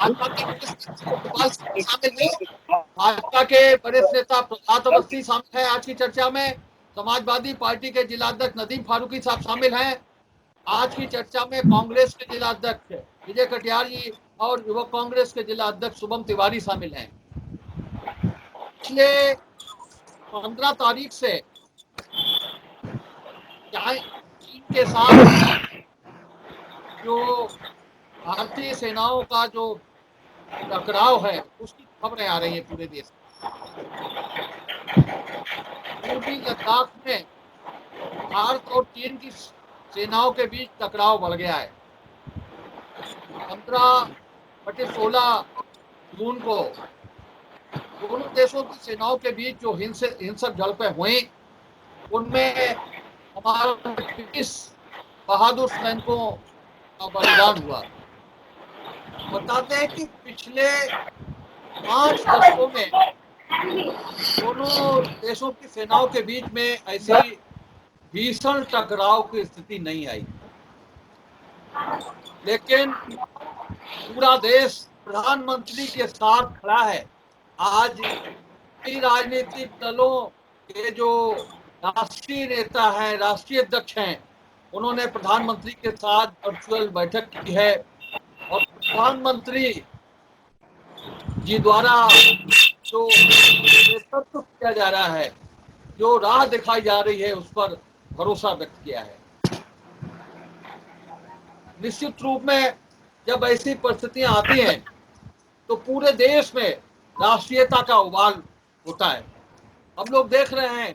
भाजपा के वरिष्ठ नेता गोपाल सिंह शामिल है, भाजपा के वरिष्ठ नेता प्रभात अवस्थी शामिल है आज की चर्चा में, समाजवादी पार्टी के जिलाध्यक्ष नदीम फारूकी साहब शामिल हैं। आज की चर्चा में कांग्रेस के जिलाध्यक्ष विजय कटियार जी और युवक कांग्रेस के जिलाध्यक्ष शुभम तिवारी शामिल हैं। पिछले 15 तारीख से चीन के साथ जो भारतीय सेनाओं का जो टकराव है उसकी खबरें आ रही है पूरे देश में। पूर्वी लद्दाख में भारत और चीन की सेनाओं के बीच टकराव बढ़ गया है। 15/16 जून को दोनों देशों की सेनाओं के बीच जो हिंसक झड़पें हुई उनमें हमारे 20 बहादुर सैनिकों का बलिदान हुआ। बताते हैं कि पिछले 5 दशकों में दोनों देशों की सेनाओं के बीच में ऐसी भीषण टकराव की स्थिति नहीं आई, लेकिन पूरा देश प्रधानमंत्री के साथ खड़ा है। आज कई राजनीतिक दलों के जो राष्ट्रीय नेता हैं, राष्ट्रीय अध्यक्ष हैं, उन्होंने प्रधानमंत्री के साथ वर्चुअल बैठक की है और प्रधानमंत्री जी द्वारा जो नेतृत्व किया जा रहा है, जो राह दिखाई जा रही है, उस पर भरोसा व्यक्त किया है। निश्चित रूप में जब ऐसी परिस्थितियां आती हैं तो पूरे देश में राष्ट्रीयता का उबाल होता है। हम लोग देख रहे हैं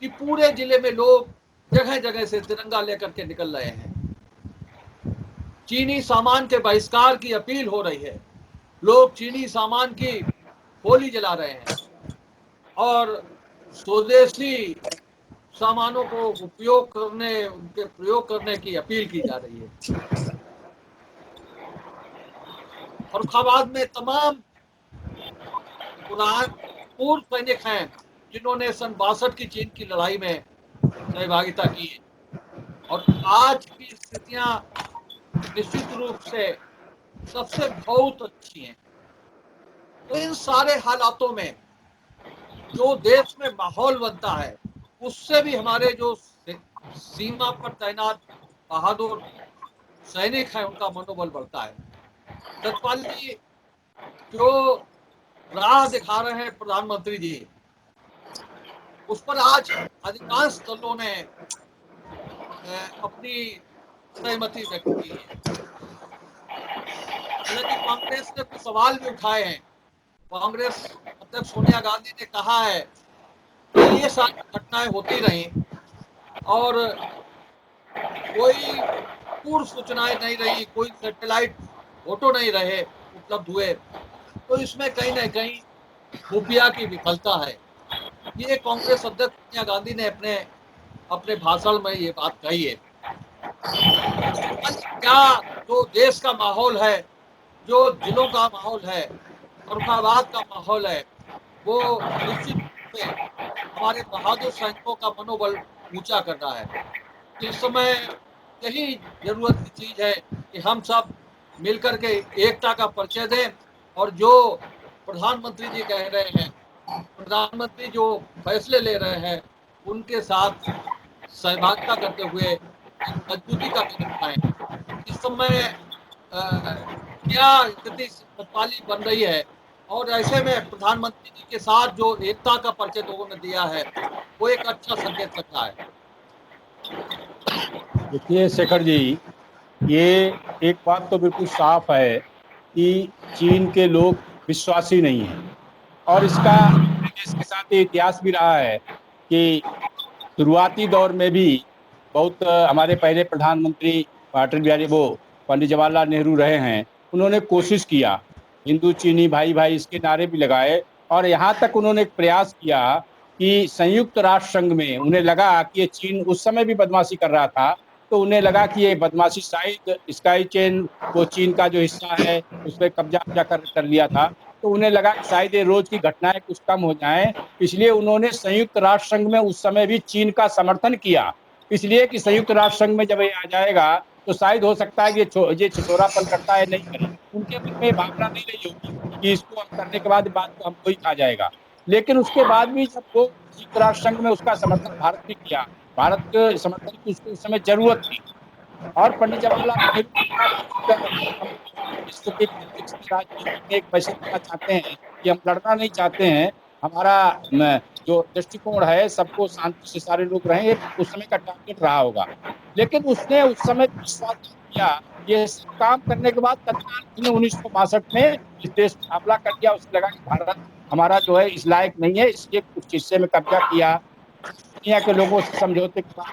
कि पूरे जिले में लोग जगह जगह से तिरंगा लेकर के निकल रहे हैं। चीनी सामान के बहिष्कार की अपील हो रही है, लोग चीनी सामान की होली जला रहे हैं और स्वदेशी सामानों को उनके प्रयोग करने की अपील की जा रही है। फर्रुखाबाद में तमाम पूर्व सैनिक हैं जिन्होंने सन 62 की चीन की लड़ाई में सहभागिता की है और आज की स्थितियां निश्चित रूप से सबसे बहुत अच्छी हैं। तो इन सारे हालातों में जो देश में माहौल बनता है उससे भी हमारे जो सीमा पर तैनात बहादुर सैनिक हैं उनका मनोबल बढ़ता है। सतपाल जी, जो राह दिखा रहे हैं प्रधानमंत्री जी, उस पर आज अधिकांश दलों ने अपनी सहमति व्यक्त की है। हालांकि कांग्रेस ने कुछ सवाल भी उठाए हैं। कांग्रेस अध्यक्ष सोनिया गांधी ने कहा है कि ये सारी घटनाएं होती रही और कोई पूर्व सूचनाएं नहीं रही, कोई सैटेलाइट फोटो नहीं रहे उपलब्ध हुए, तो इसमें कहीं ना कहीं खुफिया की विफलता है। ये कांग्रेस अध्यक्ष सोनिया गांधी ने अपने भाषण में ये बात कही है। क्या जो देश का माहौल है, जो जिलों का माहौल है, फर्रुखाबाद का माहौल है, वो निश्चित रूप से हमारे बहादुर सैनिकों का मनोबल ऊंचा कर रहा है। इस समय यही जरूरत की चीज है कि हम सब मिलकर के एकता का परिचय दें और जो प्रधानमंत्री जी कह रहे हैं, प्रधानमंत्री जो फैसले ले रहे हैं, उनके साथ सहभागिता करते हुए मजबूती का कदम उठाएं। इस समय क्या स्थिति सतपाली बन रही है और ऐसे में प्रधानमंत्री जी के साथ जो एकता का परिचय लोगों ने दिया है वो एक अच्छा संकेत लगता है। देखिए शेखर जी, ये एक बात तो बिल्कुल साफ है कि चीन के लोग विश्वासी नहीं हैं और इसका देश के साथ ये इतिहास भी रहा है कि शुरुआती दौर में भी बहुत हमारे पहले प्रधानमंत्री अटल बिहारी पंडित जवाहरलाल नेहरू रहे हैं, उन्होंने कोशिश किया, हिंदू चीनी भाई भाई इसके नारे भी लगाए और यहाँ तक उन्होंने एक प्रयास किया कि संयुक्त राष्ट्र संघ में उन्हें लगा कि ये चीन उस समय भी बदमाशी कर रहा था, तो उन्हें लगा कि ये बदमाशी शायद स्काई चेन वो चीन का जो हिस्सा है उस पर कब्जा कर लिया था, तो उन्हें लगा कि शायद ये रोज की घटनाएं कुछ कम हो जाएं, इसलिए उन्होंने संयुक्त राष्ट्र संघ में उस समय भी चीन का समर्थन किया, इसलिए कि संयुक्त राष्ट्र संघ में जब ये आ जाएगा तो शायद हो सकता है कि ये छिछोरापन करता है नहीं करे। उनके मन में भावना नहीं रही होगी कि इसको हम करने के बाद बात को हमको ही खा जाएगा। लेकिन उसके बाद भी जब वो संयुक्त राष्ट्र संघ में उसका समर्थन भारत ने किया, भारत के समर्थन की उसको उस समय जरूरत थी, और पंडित जवाहरलाल नेहरू हम विश्व के राजनीति में एक मैसेज देना चाहते हैं कि हम लड़ना नहीं चाहते हैं, हमारा जो दृष्टिकोण है सबको शांति से सारे लोग रहें, एक उस समय का टारगेट रहा होगा। लेकिन उसने उस समय विश्वास किया, ये सब काम करने के बाद तत्काल उसने 1962 में इस देश पर हमला कर दिया। उसे लगा कि भारत हमारा जो है इस लायक नहीं है, इसलिए कुछ हिस्से में कब्जा किया, दुनिया के लोगों से समझौते के बाद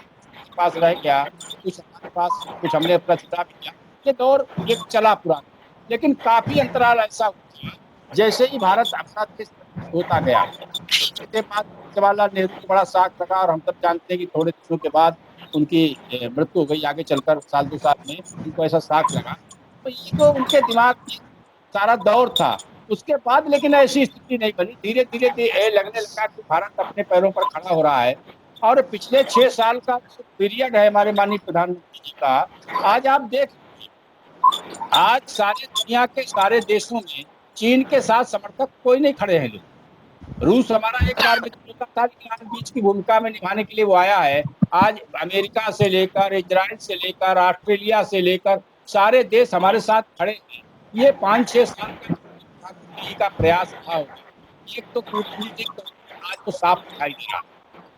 पास रह गया, कुछ हमारे पास, कुछ हमने अपना छुड़ा भी किया। ये दौर एक चला पूरा, लेकिन काफी अंतराल ऐसा हुआ, जैसे ही भारत अपना देश होता गया, उसके बाद जवाहरलाल नेहरू को बड़ा शाक लगा, और हम सब जानते हैं कि थोड़े दिनों के बाद उनकी मृत्यु हो गई आगे चलकर, साल 2 साल में उनको ऐसा शाक लगा। तो ये जो उनके दिमाग में सारा दौर था, उसके बाद लेकिन ऐसी स्थिति नहीं बनी। धीरे धीरे लगने लगा कि भारत अपने पैरों पर खड़ा हो रहा है। और पिछले 6 साल का जो पीरियड है हमारे माननीय प्रधानमंत्री जी का, आज आप देख, आज सारे दुनिया के सारे देशों में चीन के साथ समर्थक कोई नहीं खड़े हैं लोग। रूस हमारा एक बार मित्र होता था, लेकिन आज बीच की भूमिका में निभाने के लिए वो आया है। आज अमेरिका से लेकर, इजराइल से लेकर, ऑस्ट्रेलिया से लेकर सारे देश हमारे साथ खड़े हैं। ये 5-6 साल का प्रधानमंत्री का प्रयास रहा होगा। एक तो कूटनीतिक तौर पर आज तो साफ दिखाई दे रहा है।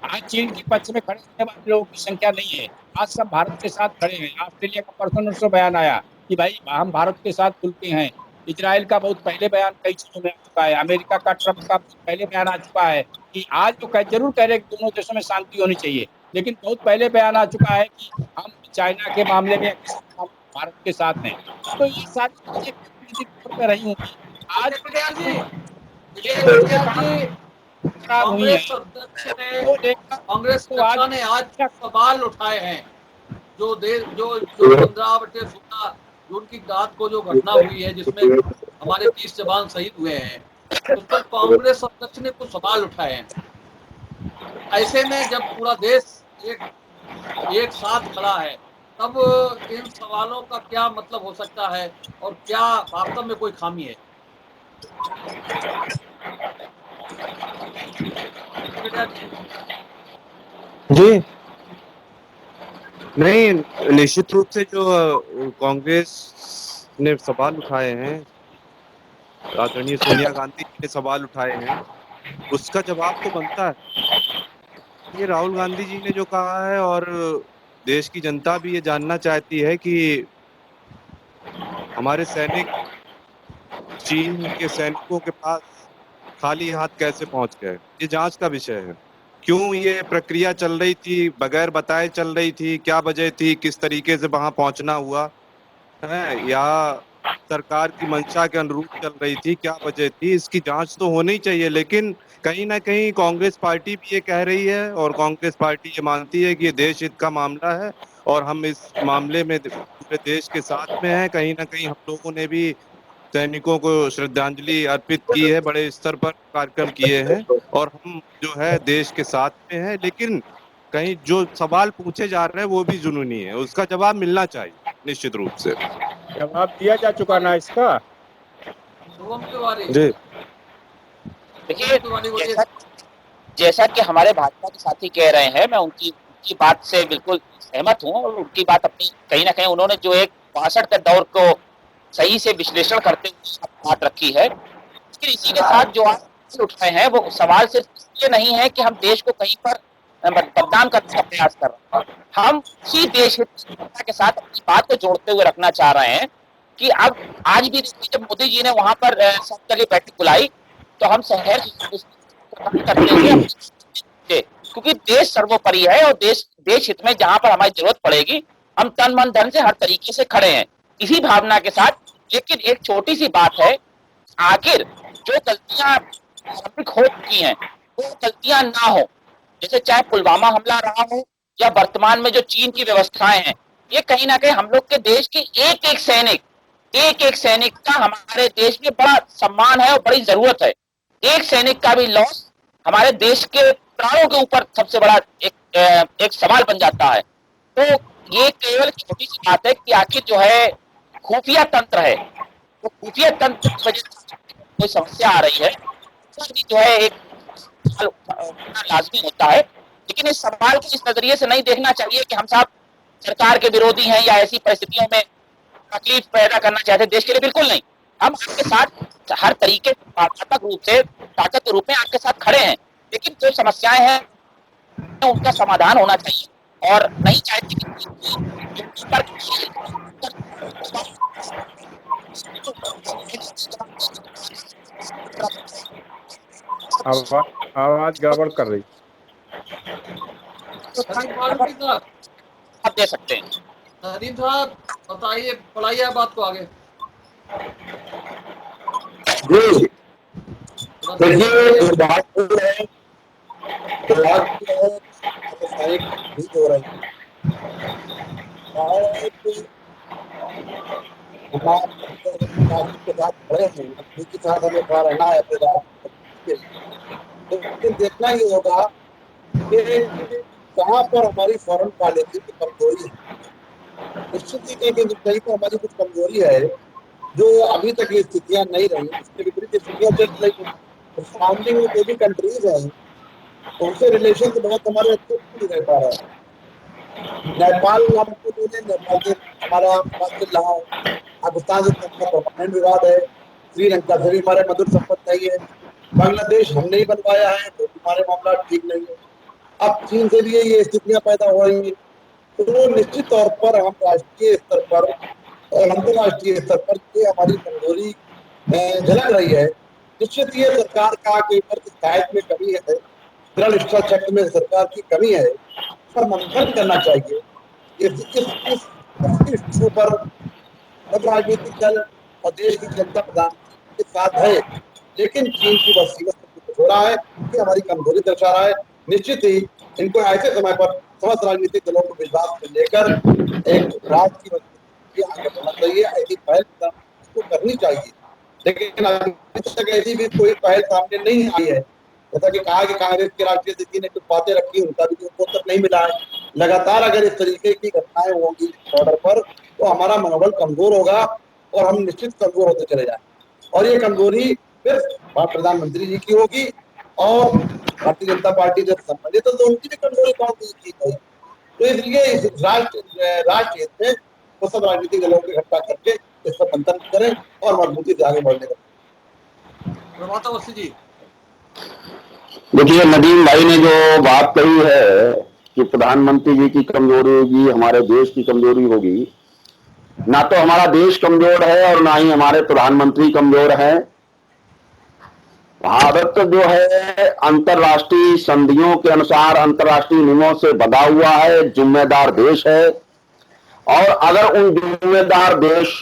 आज चीन के पक्ष में खड़े होने वाले लोगों की संख्या नहीं है, आज सब भारत के साथ खड़े हैं। ऑस्ट्रेलिया का परसों नरसों बयान आया कि भाई हम भारत के साथ खुलते हैं। इजराइल का बहुत पहले बयान कई चीजों में आ चुका है। अमेरिका का ट्रंप का बहुत पहले बयान आ चुका है कि आज जो जरूर कह रहे हैं कि दोनों देशों में शांति होनी चाहिए, लेकिन बहुत पहले बयान आ चुका है कि हम चाइना के मामले में भारत के साथ हैं। तो ये सारी चीजें कूटनीतिक तौर पर रही होंगी। आज विजय पटियाल जी, खराब हुई है, कांग्रेस अध्यक्ष ने तो लेकर कांग्रेस तो नेता ने आज सवाल उठाए हैं। जो देश जो 15/16 जून की रात को जो घटना हुई है, जिसमें हमारे 30 जवान शहीद हुए हैं, उस पर कांग्रेस अध्यक्ष ने कुछ सवाल उठाए हैं। ऐसे में जब पूरा देश एक साथ खड़ा है, तब इन सवालों का क्या मतलब हो सकता है, और क्या वास्तव में कोई खामी है? जी, नहीं, निश्चित रूप से जो कांग्रेस ने सवाल उठाए हैं, आदरणीय सोनिया गांधी जी ने सवाल उठाए हैं, उसका जवाब तो बनता है। ये राहुल गांधी जी ने जो कहा है, और देश की जनता भी ये जानना चाहती है कि हमारे सैनिक चीन के सैनिकों के पास खाली हाथ कैसे पहुंच गए। ये जांच का विषय है। क्यों ये प्रक्रिया चल रही थी, बगैर बताए चल रही थी, क्या वजह थी, किस तरीके से वहां पहुंचना हुआ है, या सरकार की मंशा के अनुरूप चल रही थी, क्या वजह थी, इसकी जांच तो होनी चाहिए। लेकिन कहीं ना कहीं कांग्रेस पार्टी भी ये कह रही है, और कांग्रेस पार्टी ये मानती है कि ये देश हित का मामला है, और हम इस मामले में पूरे देश के साथ में हैं। कहीं ना कहीं हम लोगों ने भी सैनिकों को श्रद्धांजलि अर्पित की है, बड़े स्तर पर कार्यक्रम किए हैं, और हम जो है देश के साथ में हैं। लेकिन कहीं जो सवाल पूछे जा रहे हैं वो भी जुनूनी है, उसका जवाब मिलना चाहिए निश्चित रूप से। जवाब दिया जा चुका ना इसका। शुभम तिवारी, जी, देखिए, बोलिए। जैसा जैसा कि हमारे भाजपा के साथी कह रहे हैं, मैं उनकी बात से बिल्कुल सहमत हूं, और उनकी बात अपनी कहीं ना कहीं उन्होंने जो एक 62 के दौर को सही से विश्लेषण करते हुए बात रखी है। लेकिन इसी के साथ जो आप सवाल उठाए हैं, वो सवाल सिर्फ इसलिए नहीं है कि हम देश को कहीं पर बदनाम करने का प्रयास कर रहे हैं। हम उसी देश हित के साथ अपनी बात को जोड़ते हुए रखना चाह रहे हैं कि अब आज भी देखिए, जब मोदी जी ने वहां पर सब जगह बैठक बुलाई, तो हम शहर करते हुए क्योंकि देश सर्वोपरि है, और देश हित में जहां पर हमारी जरूरत पड़ेगी, हम तन मन धन से हर तरीके से खड़े हैं, इसी भावना के साथ। लेकिन एक छोटी सी बात है, आखिर जो गलतियां प्रारंभिक हो चुकी हैं, वो गलतियां ना हो। जैसे चाहे पुलवामा हमला रहा हो, या वर्तमान में जो चीन की व्यवस्थाएं हैं, ये कहीं ना कहीं हम लोग के देश के एक एक सैनिक का हमारे देश में बड़ा सम्मान है और बड़ी जरूरत है। एक सैनिक का भी लॉस हमारे देश के प्राणों के ऊपर सबसे बड़ा एक सवाल बन जाता है। तो ये केवल छोटी सी बात है कि आखिर जो है खुफिया तंत्र है, तो खुफिया तंत्र की वजह से कोई समस्या आ रही है, उसका भी जो है एक सवाल उठाना लाजमी होता है। लेकिन इस सवाल को इस नजरिए से नहीं देखना चाहिए कि हम साहब सरकार के विरोधी हैं या ऐसी परिस्थितियों में तकलीफ पैदा करना चाहते हैं, देश के लिए बिल्कुल नहीं। हम आपके साथ हर तरीके से भावनात्मक रूप से, ताकत के रूप में आपके साथ खड़े हैं, लेकिन जो समस्याएं हैं उनका समाधान होना चाहिए और नहीं चाहते कि आवाज आवाज गड़बड़ कर रही। नदीम फारूकी साहब, आप दे सकते हैं। नदीम साहब बताइए, बढ़ाइए आप बात को आगे। जी देखिए, बात जो है भी हो रही है। के साथ खड़े हैं, के साथ हमें खड़ा रहना है अपने राष्ट्र, लेकिन देखना ही होगा कि कहाँ पर हमारी फॉरेन पॉलिसी की कमजोरी है। निश्चित ही कहीं तो हमारी कुछ कमजोरी है जो अभी तक ये स्थितियां नहीं रही, इसके विपरीत स्थितियां चल रही है। सराउंडिंग में जो भी कंट्रीज है उनसे रिलेशन तो बहुत हमारे अच्छे नहीं रह पा रहा है। नेपाल हमको बोले, नेपाल से हमारा बात चल रहा है, पाकिस्तान से हमारा परमानेंट विवाद है, श्रीलंका से भी हमारे मधुर संबंध नहीं है, बांग्लादेश हमने ही बनवाया है तो हमारे मामला ठीक नहीं है, अब चीन से भी ये स्थितियां पैदा हो रही है। तो निश्चित तौर पर हम राष्ट्रीय स्तर पर और अंतर्राष्ट्रीय स्तर पर ये हमारी कमजोरी झलक रही है। निश्चित ये सरकार का कई पर शिकायत में कमी है, दृढ़ इच्छा शक्ति में सरकार की कमी है, पर मंथन करना चाहिए। इस इशू पर सब राजनीतिक दल और देश की जनता प्रधानमंत्री के साथ है, लेकिन चीन की वसीला हो रहा है कि हमारी कमजोरी दर्शा रहा है। निश्चित ही इनको ऐसे समय पर समस्त राजनीतिक दलों को विश्वास में लेकर एक राष्ट्र की आगे बढ़ना चाहिए, ऐसी पहल इसको करनी चाहिए। लेकिन अभी तक ऐसी भी कोई पहल सामने नहीं आई है। जैसा कि कहा कि कांग्रेस के राष्ट्रीय अध्यक्ष ने कुछ बातें रखी, उनका भी उत्तर नहीं मिला है। लगातार अगर इस तरीके की घटनाएं होंगी बॉर्डर पर तो हमारा मनोबल कमजोर होगा और हम निश्चित कमजोर होते चले जाएंगे, और ये कमजोरी फिर प्रधानमंत्री जी की होगी और भारतीय जनता पार्टी जब संबंधित है तो उनकी भी कमजोरी कौन सी चीज है। तो इसलिए इस राष्ट्र हित में वो सब राजनीतिक दलों को इकट्ठा करके इस पर मंथन करें और मजबूती से आगे बढ़ने का। प्रभात अवस्थी जी, देखिए, नदीम भाई ने जो बात कही है कि प्रधानमंत्री जी की कमजोरी होगी, हमारे देश की कमजोरी होगी, ना तो हमारा देश कमजोर है और ना ही हमारे प्रधानमंत्री कमजोर हैं। भारत जो है अंतर्राष्ट्रीय संधियों के अनुसार, अंतर्राष्ट्रीय नियमों से बंधा हुआ है, जिम्मेदार देश है। और अगर उन जिम्मेदार देश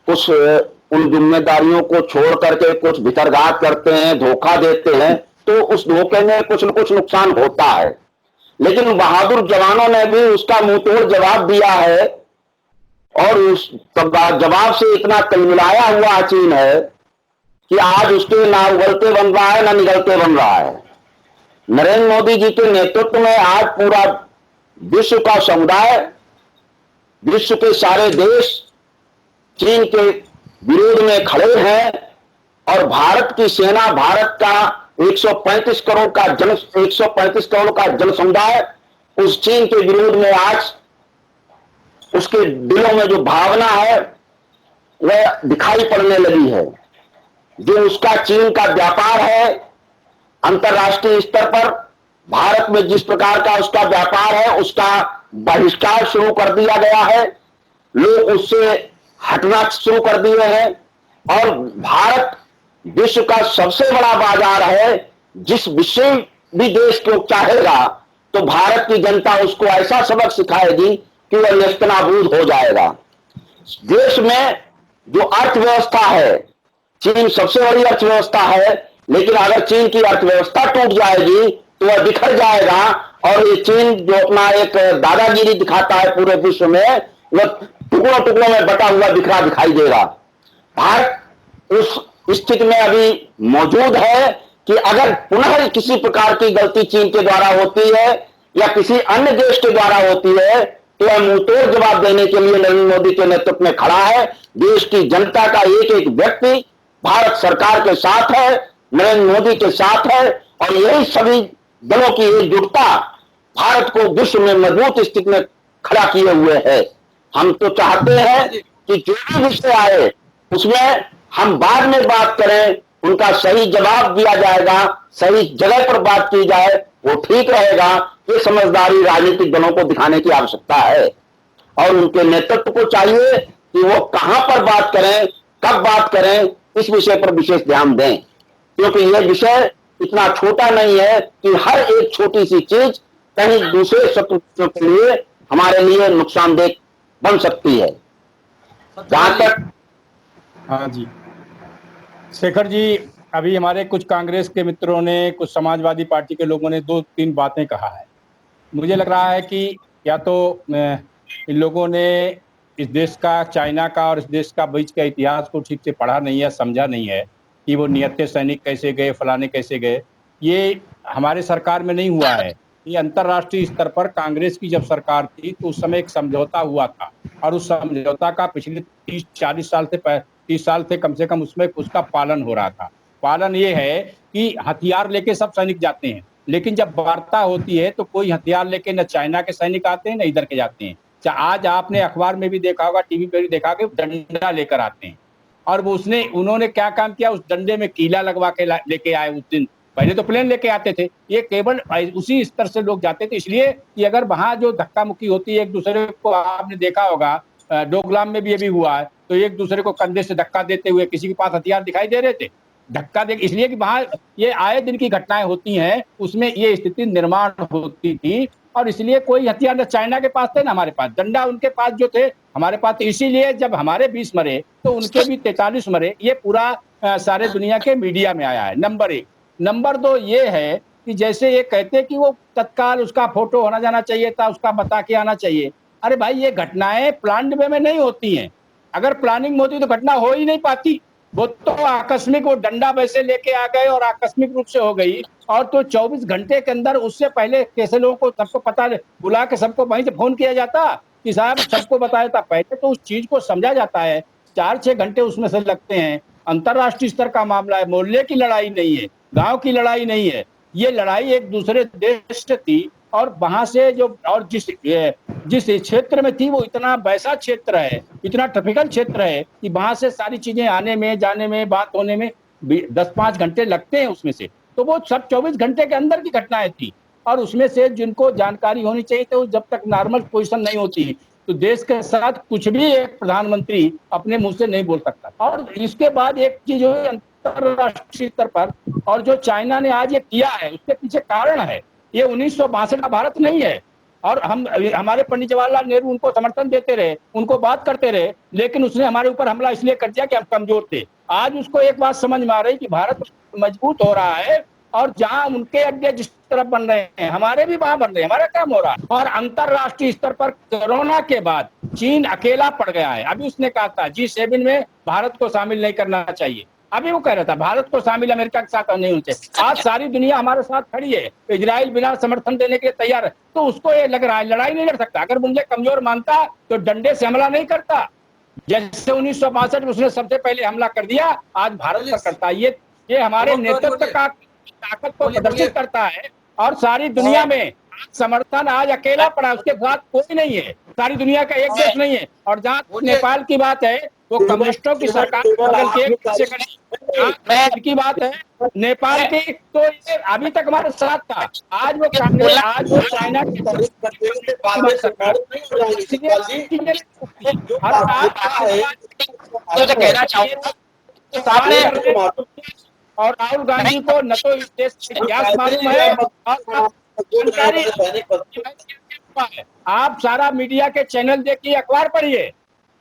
उन जिम्मेदारियों को छोड़ करके कुछ भितरघात करते हैं, धोखा देते हैं, तो उस धोखे में कुछ न कुछ नुकसान होता है। लेकिन बहादुर जवानों ने भी उसका मुंहतोड़ जवाब दिया है और उस जवाब से इतना तिलमिलाया हुआ चीन है कि आज उसके ना उगलते बन रहा है ना निगलते बन रहा है। नरेंद्र मोदी जी के नेतृत्व में आज पूरा विश्व का समुदाय, विश्व के सारे देश चीन के विरोध में खड़े हैं और भारत की सेना, भारत का 135 करोड़ का जन समुदाय उस चीन के विरोध में आज उसके दिलों में जो भावना है वह दिखाई पड़ने लगी है। जो उसका चीन का व्यापार है अंतर्राष्ट्रीय स्तर पर, भारत में जिस प्रकार का उसका व्यापार है उसका बहिष्कार शुरू कर दिया गया है, लोग उससे हटना शुरू कर दिए हैं। और भारत विश्व का सबसे बड़ा बाजार है, जिस विश्व भी देश को चाहेगा तो भारत की जनता उसको ऐसा सबक सिखाएगी कि वह नेस्तनाबूद हो जाएगा। देश में जो अर्थव्यवस्था है, चीन सबसे बड़ी अर्थव्यवस्था है, लेकिन अगर चीन की अर्थव्यवस्था टूट जाएगी तो वह बिखर जाएगा और ये चीन जो अपना एक दादागिरी दिखाता है पूरे विश्व में, वह टुकड़ों टुकड़ों में बटा हुआ बिखरा दिखाई देगा। भारत उस स्थिति में अभी मौजूद है कि अगर पुनः किसी प्रकार की गलती चीन के द्वारा होती है या किसी अन्य देश के द्वारा होती है तो वह मुंहतोड़ जवाब देने के लिए नरेंद्र मोदी के नेतृत्व में खड़ा है। देश की जनता का एक एक व्यक्ति भारत सरकार के साथ है, नरेंद्र मोदी के साथ है, और यही सभी दलों की एकजुटता भारत को विश्व में मजबूत स्थिति में खड़ा किए हुए है। हम तो चाहते हैं कि जो भी विषय आए उसमें हम बाद में बात करें, उनका सही जवाब दिया जाएगा, सही जगह पर बात की जाए, वो ठीक रहेगा। ये समझदारी राजनीतिक दलों को दिखाने की आवश्यकता है और उनके नेतृत्व को चाहिए कि वो कहां पर बात करें, कब बात करें, इस विषय पर विशेष ध्यान दें, क्योंकि यह विषय इतना छोटा नहीं है कि हर एक छोटी सी चीज कहीं दूसरे शत्रु के लिए हमारे लिए नुकसानदेह बन सकती है। जहां तक हाँ जी शेखर जी, अभी हमारे कुछ कांग्रेस के मित्रों ने, कुछ समाजवादी पार्टी के लोगों ने 2-3 बातें कहा है। मुझे लग रहा है कि या तो इन लोगों ने इस देश का, चाइना का और इस देश का बीच का इतिहास को ठीक से पढ़ा नहीं है, समझा नहीं है कि वो नियत्ते सैनिक कैसे गए, फलाने कैसे गए। ये हमारे सरकार में नहीं हुआ है, ये अंतर्राष्ट्रीय स्तर पर कांग्रेस की जब सरकार थी तो उस समय एक समझौता हुआ था और उस समझौता का पिछले 30-40 साल से 30 साल से कम से कम उसमें उसका पालन हो रहा था। पालन ये है कि हथियार लेके सब सैनिक जाते हैं, लेकिन जब वार्ता होती है तो कोई हथियार लेके न चाइना के सैनिक आते हैं न इधर के जाते हैं। आज आपने अखबार में भी देखा होगा, टीवी पे भी देखा कि डंडा लेकर आते हैं। और वो उन्होंने क्या काम किया, उस डंडे में कीला लगवा के लेके आए। उस दिन पहले तो प्लेन लेके आते थे, ये केवल उसी स्तर से लोग जाते थे, इसलिए कि अगर वहां जो धक्का मुक्की होती है एक दूसरे को, आपने देखा होगा डोकलाम में भी ये भी हुआ है, तो एक दूसरे को कंधे से धक्का देते हुए, किसी के पास हथियार दिखाई दे रहे थे, धक्का दे, इसलिए कि वहां ये आए दिन की घटनाएं होती हैं, उसमें ये स्थिति निर्माण होती थी। और इसलिए कोई हथियार न चाइना के पास थे न हमारे पास, डंडा उनके पास जो थे हमारे पास। तो इसीलिए जब हमारे 20 मरे तो उनके भी 43 मरे। ये पूरा सारे दुनिया के मीडिया में आया है, नंबर 1। नंबर 2 ये है कि जैसे ये कहते कि वो तत्काल उसका फोटो होना जाना चाहिए था, उसका बता के आना चाहिए। अरे भाई, ये घटनाएं प्लान्ड वे में नहीं होती हैं। अगर प्लानिंग होती तो घटना हो ही नहीं पाती। वो तो आकस्मिक, वो डंडा वैसे लेके आ गए और आकस्मिक रूप से हो गई। और तो 24 घंटे के अंदर, उससे पहले कैसे लोगों को सबको पता, बुला के सबको वहीं से फोन किया जाता कि साहब सबको बताया था। पहले तो उस चीज को समझा जाता है, 4-6 घंटे उसमें से लगते हैं। अंतरराष्ट्रीय स्तर का मामला है, मोहल्ले की लड़ाई नहीं है, गांव की लड़ाई नहीं है, ये लड़ाई एक दूसरे देश से थी। और वहां से जो, और जिस क्षेत्र में थी वो इतना वैसा क्षेत्र है, इतना ट्रॉपिकल क्षेत्र है कि वहां से सारी चीजें आने में, जाने में, बात होने में 10-5 घंटे लगते हैं उसमें से। तो वो सब 24 घंटे के अंदर की घटनाएं थी। और उसमें से जिनको जानकारी होनी चाहिए तो जब तक नॉर्मल पोजीशन नहीं होती तो देश के साथ कुछ भी एक प्रधानमंत्री अपने मुंह से नहीं बोल सकता। और इसके बाद एक चीज जो है अंतरराष्ट्रीय स्तर पर, और जो चाइना ने आज ये किया है उसके पीछे कारण है, ये 1962 का भारत नहीं है। और हमारे पंडित जवाहरलाल नेहरू उनको समर्थन देते रहे, उनको बात करते रहे, लेकिन उसने हमारे ऊपर हमला इसलिए कर दिया कि हम कमजोर थे। आज उसको एक बात समझ में आ रही कि भारत मजबूत हो रहा है और जहां उनके अड्डे जिस तरफ बन रहे हैं हमारे भी वहां बन रहे हैं, हमारा काम हो रहा है। और अंतरराष्ट्रीय स्तर पर कोरोना के बाद चीन अकेला पड़ गया है। अभी उसने कहा था G7 में भारत को शामिल नहीं करना चाहिए, अभी वो कह रहा था भारत को शामिल अमेरिका के साथ नहीं होना चाहिए। आज सारी दुनिया हमारे साथ खड़ी है, इजराइल बिना समर्थन देने के लिए तैयार है। तो उसको ये लग रहा है लड़ाई नहीं लड़ सकता। अगर मुझे कमजोर मानता तो डंडे से हमला नहीं करता, जैसे 1962 में उसने सबसे पहले हमला कर दिया, आज भारत पर करता। ये हमारे नेतृत्व का ताकत को प्रदर्शित करता है। और सारी दुनिया में समर्थन आज अकेला पड़ा, उसके साथ कोई नहीं है, सारी दुनिया का एक देश नहीं है। और जहाँ नेपाल की बात है, वो कम्युनिस्टों की सरकार की बात है नेपाल की, तो ये अभी तक हमारे साथ था। आज वो कांग्रेस, आज वो चाइना की कहना चाहूंगा और राहुल गांधी को न तो इस देश का इतिहास मालूम है और जानकारी। आप सारा मीडिया के चैनल देखिए, अखबार पढ़िए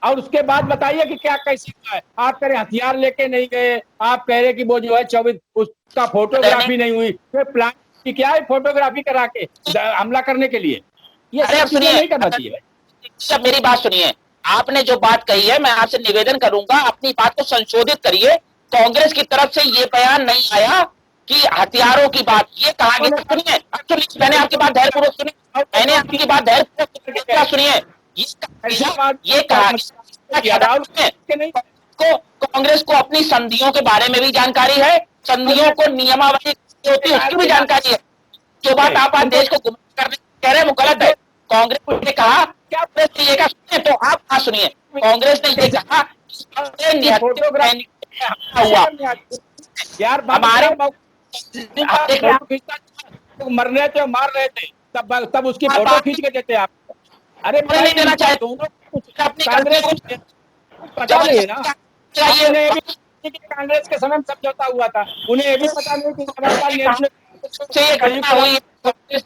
और उसके बाद बताइए कि क्या कैसे हुआ है। आप कह रहे हथियार लेके नहीं गए, आप कह रहे कि वो जो है 24 उसका फोटोग्राफी नहीं हुई, फिर प्लान की क्या है फोटोग्राफी करा के हमला करने के लिए? ये सब चीजें नहीं करना चाहिए। सब मेरी बात सुनिए, आपने जो बात कही है मैं आपसे निवेदन करूंगा अपनी बात को संशोधित करिए। कांग्रेस की तरफ से ये बयान नहीं आया कि हथियारों की बात ये कहा गया, सुनिए एक्चुअली मैंने आपकी बात धैर्यपूर्वक सुनी, मैंने आपकी बात धैर्यपूर्वक सुनिए, ये कहा को कांग्रेस को अपनी संधियों के बारे में भी जानकारी है, संधियों को नियमावली होती है उसकी भी जानकारी है। जो बात आप आज देश को गुमराह करने कह रहे हैं वो गलत है। कांग्रेस ने कहा क्या ये कहा, सुनिए तो आप कहा सुनिए, कांग्रेस ने ये कहा हुआ यार हमारे मर रहे थे मार रहे थे तब उसकी फोटो खींच के देते आप। अरे नहीं देना चाहे कांग्रेस पता नहीं है ना, कांग्रेस के समय में समझौता हुआ था, उन्हें ये भी पता नहीं कि कांग्रेस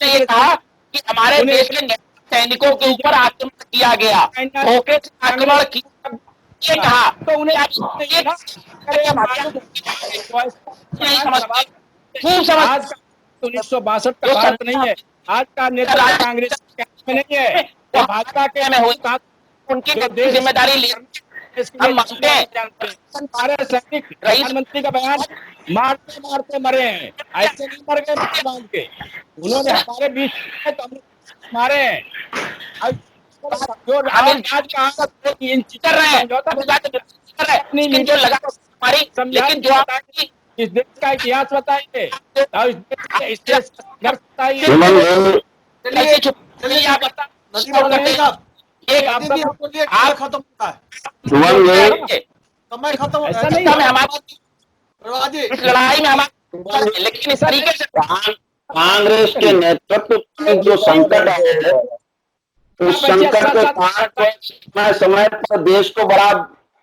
ने ये कहा कि हमारे देश के सैनिकों के ऊपर आक्रमण किया गया, आक्रमण किया, ये कहा तो उन्हें खूब समझ। 1962 का भारत नहीं है, आज का नेता कांग्रेस में नहीं है, तो भाजपा के में हुई उनकी जिम्मेदारी ले हम मानते हैं। हमारे सैनिक प्रधानमंत्री का बयान मारते मारते मरे हैं, ऐसे नहीं मर गए बांध के, उन्होंने हमारे बीच मारे हैं। जो आज कर रहे हैं लेकिन जो लगा हमारी, लेकिन जो आप इस देश का इतिहास बताइए, इस देश का बताइए। चलिए आप बता एक आप खत्म होता है, समय खत्म हो ऐसा नहीं है है। इस लड़ाई में हमारा, लेकिन इस तरीके से कांग्रेस के नेतृत्व की जो संकट है, उस संकट के कारण समय पर देश को बड़ा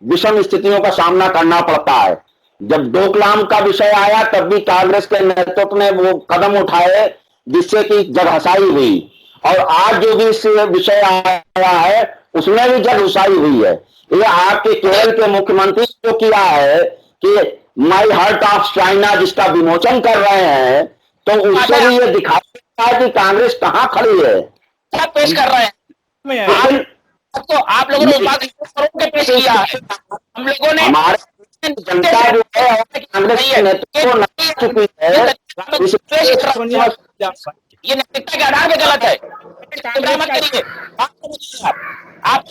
विषम स्थितियों का सामना करना पड़ता है। जब डोकलाम का विषय आया तब भी कांग्रेस के नेतृत्व ने वो कदम उठाए जिससे कि जगहसाई हुई, और आज जो भी इस विषय आया है उसमें भी जगहसाई हुई है। ये आपके केरल के मुख्यमंत्री जो किया है कि माई हार्ट ऑफ चाइना जिसका विमोचन कर रहे हैं, तो उससे भी ये दिखाता है कि कांग्रेस कहाँ खड़ी है। क्या पेश कर रहे हैं तो आप लोगों ने बात पेश किया है, हम लोगों ने हमारे जनता जो है कांग्रेस के नेतृत्व को नकार चुकी है, ये नैतिकता के आधार पे गलत है। मत करिए आप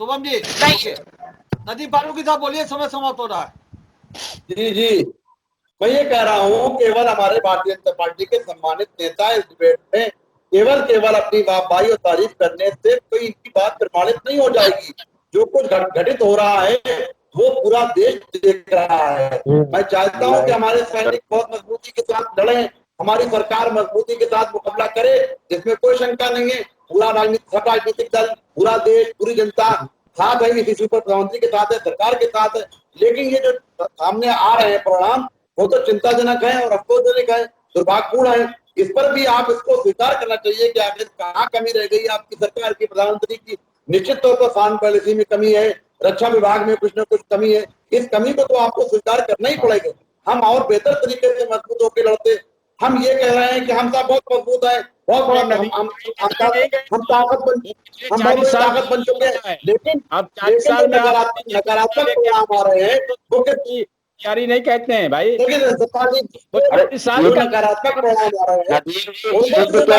शुभम जी नदीम फारूकी साहब बोलिए, समय समाप्त हो रहा है। जी मैं ये कह रहा हूँ, केवल हमारे भारतीय जनता पार्टी के सम्मानित नेता इस डिबेट में केवल अपनी वाहवाही और तारीफ करने से कोई इनकी बात प्रमाणित नहीं हो जाएगी। जो कुछ घटित हो रहा है वो पूरा देश देख रहा है। मैं चाहता हूँ कि हमारे सैनिक बहुत मजबूती के साथ लड़े, हमारी सरकार मजबूती के साथ मुकाबला करे, जिसमें कोई शंका नहीं है। पूरा राजनीतिक दल, पूरा देश, पूरी जनता साथ है, इस इश्यू पर प्रधानमंत्री के साथ है, सरकार के साथ है। लेकिन ये जो सामने आ रहे हैं परिणाम वो तो चिंताजनक है और अफसोसजनक है, दुर्भाग्यपूर्ण है। इस पर भी आप इसको स्वीकार करना चाहिए कि आखिर कहाँ कमी रह गई आपकी सरकार की, प्रधानमंत्री की। निश्चित तौर पर फॉरेन पॉलिसी में कमी है, रक्षा विभाग में कुछ न कुछ कमी है। इस कमी को तो आपको स्वीकार करना ही पड़ेगा। हम और बेहतर तरीके से मजबूत होकर लड़ते। हम ये कह रहे हैं कि हम सब बहुत मजबूत है, बहुत बड़ा हम ताकत बन चुके हैं, लेकिन अब 40 साल में नकारात्मक परिणाम आ रहे हैं वो जारी नहीं कहते हैं भाई। नकारात्मक परिणाम आ रहे हैं।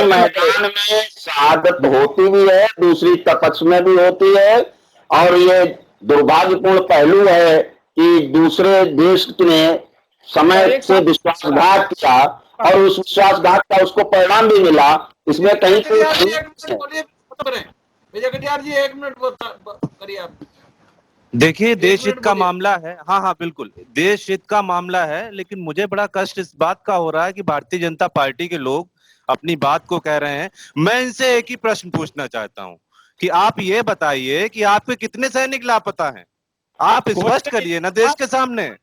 मैदान में शहादत होती भी है, दूसरी तपस्या में भी होती है, और ये दुर्भाग्यपूर्ण पहलू है कि दूसरे देश ने समय से विश्वासघात किया और उस विश्वासघात का उसको परिणाम भी मिला। इसमें कहीं विजय कटियार जी 1 मिनट करिए आप। देखिए, देश हित का मामला है। हाँ बिल्कुल, देश हित का मामला है, लेकिन मुझे बड़ा कष्ट इस बात का हो रहा है कि भारतीय जनता पार्टी के लोग अपनी बात को कह रहे हैं। मैं इनसे एक ही प्रश्न पूछना चाहता हूं कि आप ये बताइए कि आपके कितने सैनिक लापता हैं। आप स्पष्ट करिए ना देश के सामने।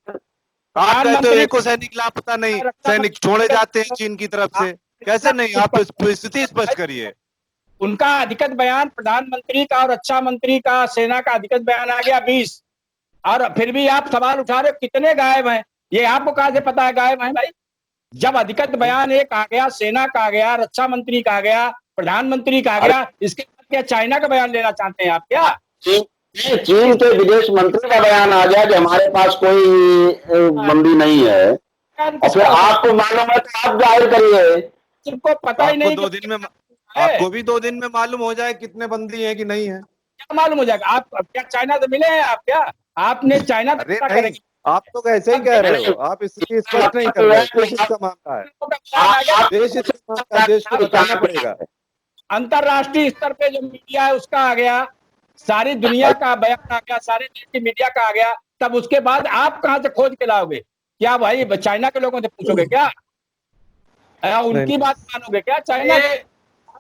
आप कहते हो एको सैनिक लापता नहीं, सैनिक छोड़े जाते हैं चीन की तरफ से, कैसे नहीं? आप स्थिति स्पष्ट करिए। उनका अधिकृत बयान प्रधानमंत्री का और रक्षा मंत्री का, सेना का अधिकृत बयान आ गया 20, और फिर भी आप सवाल उठा रहे हो कितने गायब हैं। ये आपको कहां से पता है गायब हैं भाई? जब अधिकृत बयान एक आ गया, सेना का आ गया, रक्षा मंत्री का आ गया, प्रधानमंत्री का आ गया, इसके बाद क्या चाइना का बयान लेना चाहते हैं आप क्या? चीन के विदेश मंत्री का बयान आ गया कि हमारे पास कोई बंदी नहीं है, और फिर आपको मालूम है तो आप जाहिर करिए। तुमको पता ही आपको नहीं 2 दिन में आपको भी 2 दिन में मालूम हो जाए कितने बंदी हैं कि नहीं है। क्या मालूम हो जाएगा? आप क्या चाइना से मिले हैं आप क्या? आपने चाइना से अरे पता नहीं, करेंगे। आप तो ऐसे ही कह रहे हो, आप इसलिए स्पष्ट नहीं कर रहे। देश हित का मामला है, देश हित का मामला है, देश को बताना पड़ेगा। अंतरराष्ट्रीय स्तर पे जो मीडिया है उसका आ गया, सारी दुनिया का बयान आ गया, सारे देश की मीडिया का आ गया, तब उसके बाद आप कहां से खोज के लाओगे? क्या भाई चाइना के लोगों से पूछोगे क्या? उनकी बात मानोगे क्या? चाइना ये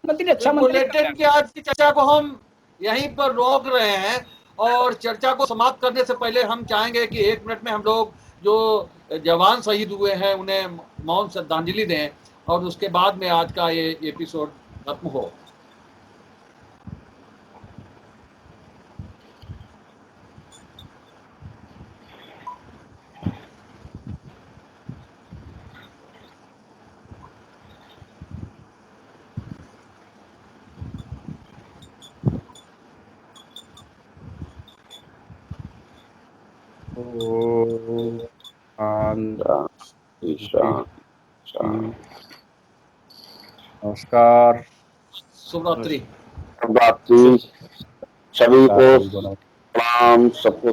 मंत्री अच्छा मंत्री बुलेटिन की आज की चर्चा को हम यहीं पर रोक रहे हैं, और चर्चा को समाप्त करने से पहले हम चाहेंगे कि 1 मिनट में हम लोग जो जवान शहीद हुए हैं उन्हें मौन श्रद्धांजलि दें, और उसके बाद में आज का ये एपिसोड खत्म हो। नमस्कार। शुभ रात्रि। बात थी, सभी को सभी को प्रणाम, सबको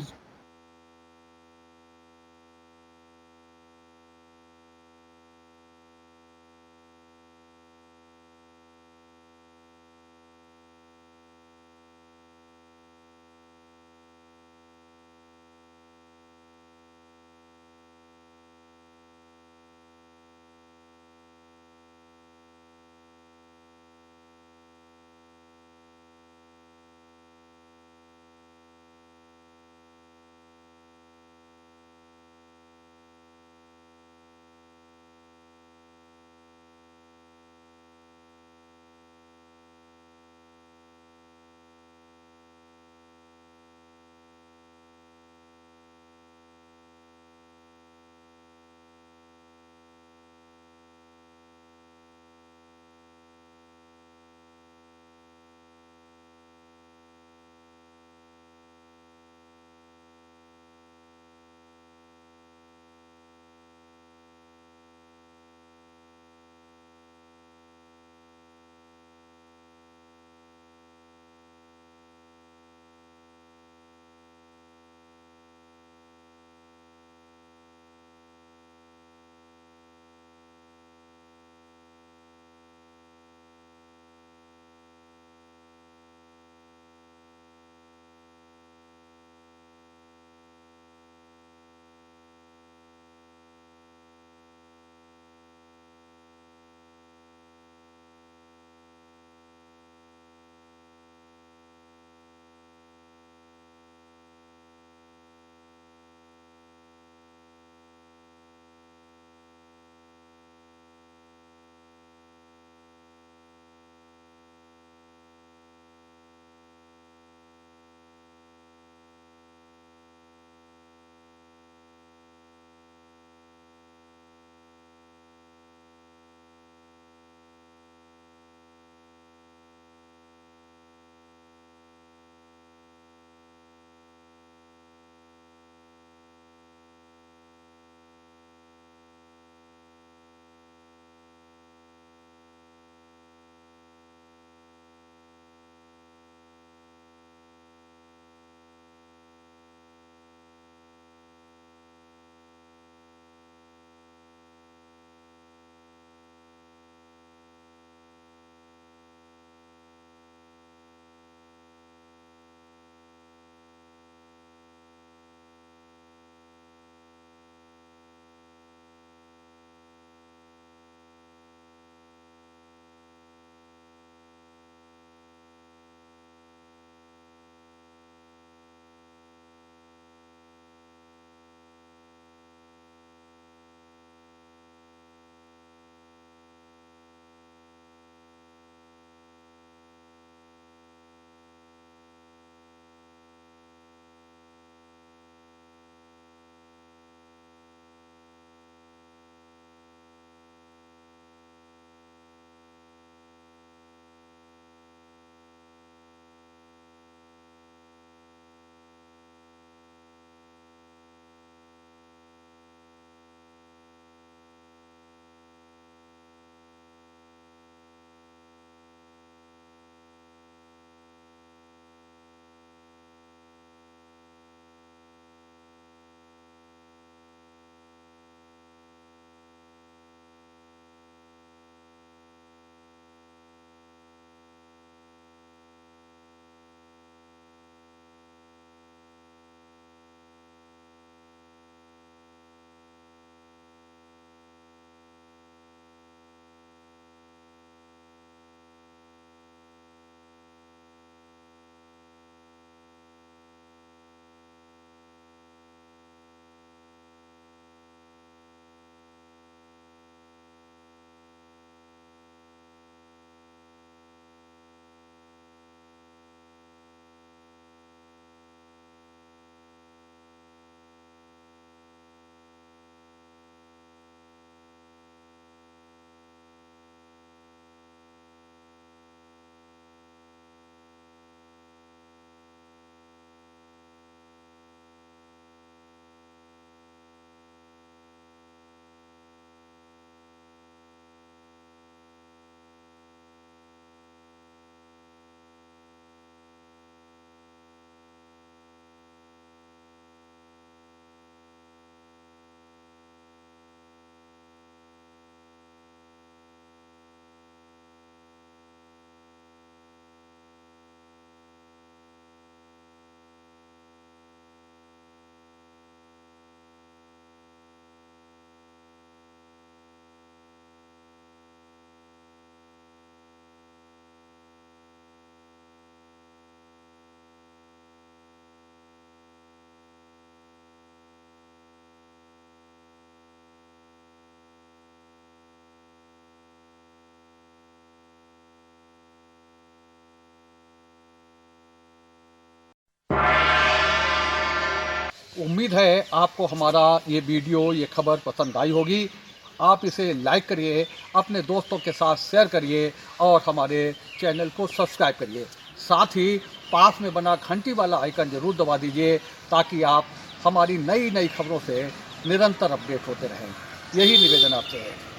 उम्मीद है आपको हमारा ये वीडियो, ये खबर पसंद आई होगी। आप इसे लाइक करिए, अपने दोस्तों के साथ शेयर करिए और हमारे चैनल को सब्सक्राइब करिए। साथ ही पास में बना घंटी वाला आइकन जरूर दबा दीजिए ताकि आप हमारी नई नई खबरों से निरंतर अपडेट होते रहें। यही निवेदन आपसे है।